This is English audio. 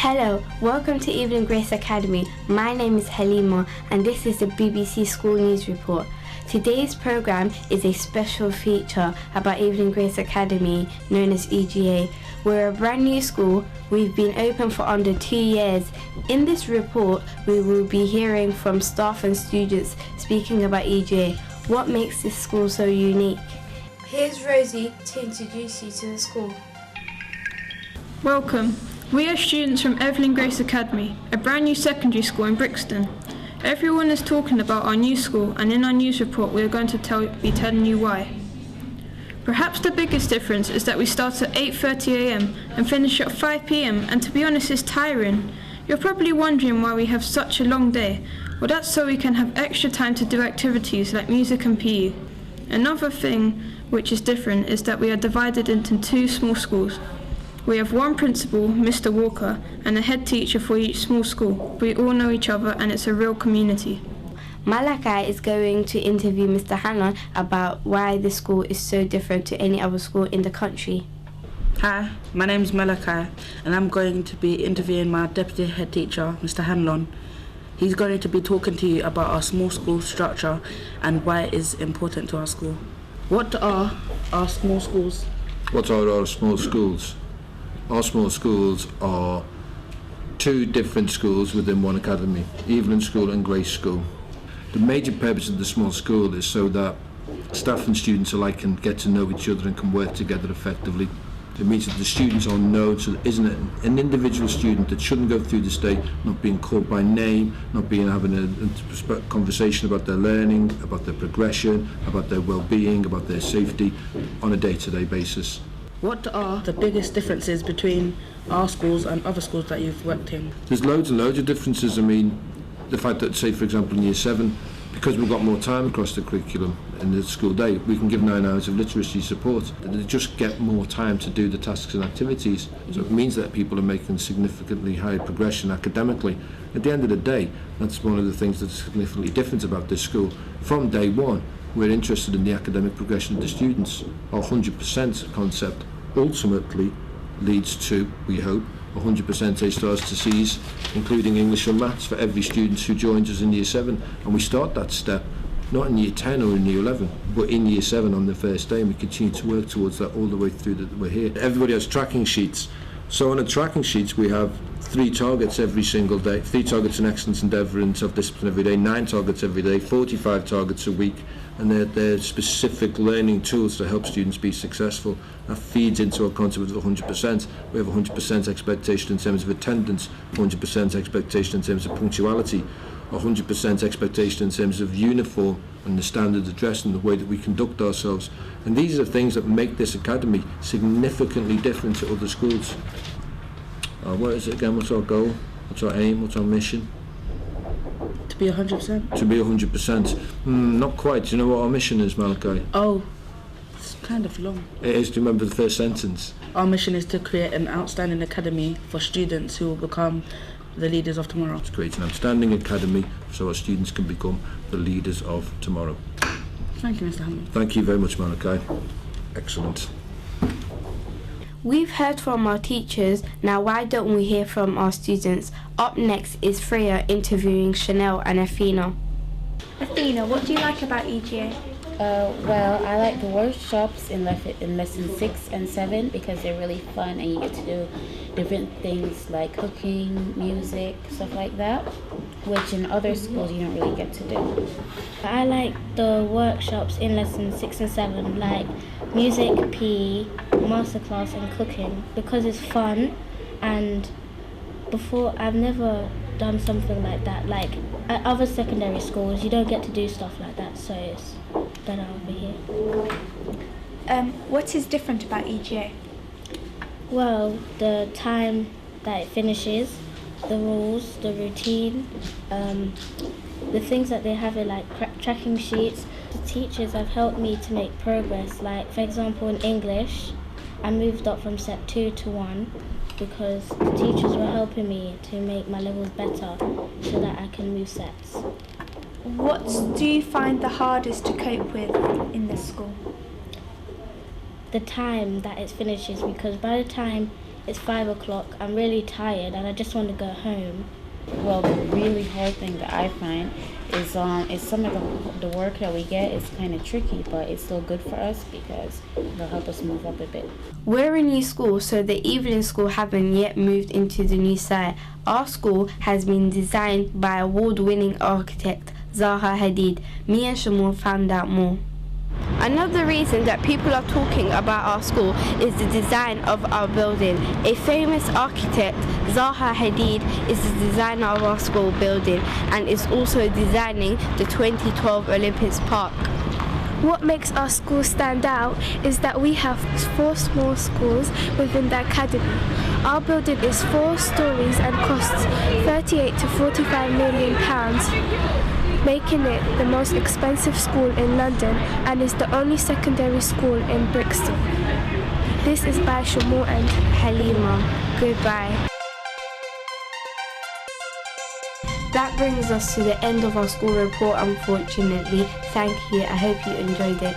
Hello, welcome to Evelyn Grace Academy. My name is Halima and this is the BBC School News Report. Today's programme is a special feature about Evelyn Grace Academy, known as EGA. We're a brand new school. We've been open for under 2 years. In this report, we will be hearing from staff and students speaking about EGA. What makes this school so unique? Here's Rosie to introduce you to the school. Welcome. We are students from Evelyn Grace Academy, a brand new secondary school in Brixton. Everyone is talking about our new school, and in our news report we are going to be telling you why. Perhaps the biggest difference is that we start at 8:30 a.m. and finish at 5 p.m, and to be honest, it's tiring. You're probably wondering why we have such a long day. Well, that's so we can have extra time to do activities like music and PE. Another thing which is different is that we are divided into two small schools. We have one principal, Mr. Walker, and a head teacher for each small school. We all know each other and it's a real community. Malachi is going to interview Mr. Hanlon about why this school is so different to any other school in the country. Hi, my name is Malachi and I'm going to be interviewing my deputy head teacher, Mr. Hanlon. He's going to be talking to you about our small school structure and why it is important to our school. What are our small schools? What are our small schools? Our small schools are two different schools within one academy, Evelyn School and Grace School. The major purpose of the small school is so that staff and students alike can get to know each other and can work together effectively. It means that the students are known, so there isn't an individual student that shouldn't go through this day not being called by name, not being having a conversation about their learning, about their progression, about their well-being, about their safety on a day-to-day basis. What are the biggest differences between our schools and other schools that you've worked in? There's loads and loads of differences. I mean, the fact that, say, for example, in Year 7, because we've got more time across the curriculum in the school day, we can give 9 hours of literacy support. They just get more time to do the tasks and activities. So it means that people are making significantly higher progression academically. At the end of the day, that's one of the things that's significantly different about this school. From day one, we're interested in the academic progression of the students. Our 100% concept ultimately leads to, we hope, 100% A stars to C's, including English and Maths for every student who joins us in Year 7. And we start that step not in Year 10 or in Year 11, but in Year 7 on the first day, and we continue to work towards that all the way through that we're here. Everybody has tracking sheets. So on the tracking sheets we have 3 targets every single day, 3 targets in excellence, endeavour and self-discipline every day, 9 targets every day, 45 targets a week, and they're specific learning tools to help students be successful. That feeds into our concept of 100%. We have 100% expectation in terms of attendance, 100% expectation in terms of punctuality, 100% expectation in terms of uniform and the standard of dress and the way that we conduct ourselves. And these are things that make this academy significantly different to other schools. What is it again? What's our goal? What's our aim? What's our mission? To be 100%? To be 100%. Not quite. Do you know what our mission is, Malachi? Oh, it's kind of long. It is. Do you remember the first sentence? Our mission is to create an outstanding academy for students who will become the leaders of tomorrow. To create an outstanding academy so our students can become the leaders of tomorrow. Thank you, Mr. Hammond. Thank you very much, Malachi. Excellent. We've heard from our teachers, now why don't we hear from our students? Up next is Freya interviewing Chanel and Athena. Athena, what do you like about EGA? Well, I like the workshops in lesson 6 and 7 because they're really fun and you get to do different things like cooking, music, stuff like that, which in other schools you don't really get to do. I like the workshops in lesson 6 and 7, like music, PE, masterclass and cooking, because it's fun, and before I've never done something like that. Like at other secondary schools you don't get to do stuff like that, so it's better over here. What is different about EGA? Well, the time that it finishes, the rules, the routine, the things that they have in like tracking sheets. The teachers have helped me to make progress. Like for example in English, I moved up from set 2 to 1 because the teachers were helping me to make my levels better so that I can move sets. What do you find the hardest to cope with in this school? The time that it finishes, because by the time It's 5 o'clock. I'm really tired and I just want to go home. Well, the really hard thing that I find is some of the work that we get is kind of tricky, but it's still good for us because it'll help us move up a bit. We're a new school, so the Evelyn school haven't yet moved into the new site. Our school has been designed by award-winning architect Zaha Hadid. Me and Shamon found out more. Another reason that people are talking about our school is the design of our building. A famous architect, Zaha Hadid, is the designer of our school building and is also designing the 2012 Olympics Park. What makes our school stand out is that we have 4 small schools within the academy. Our building is 4 stories and costs 38 to 45 million pounds, making it the most expensive school in London and is the only secondary school in Brixton. This is by Shamu and Halima. Goodbye. That brings us to the end of our school report, unfortunately. Thank you. I hope you enjoyed it.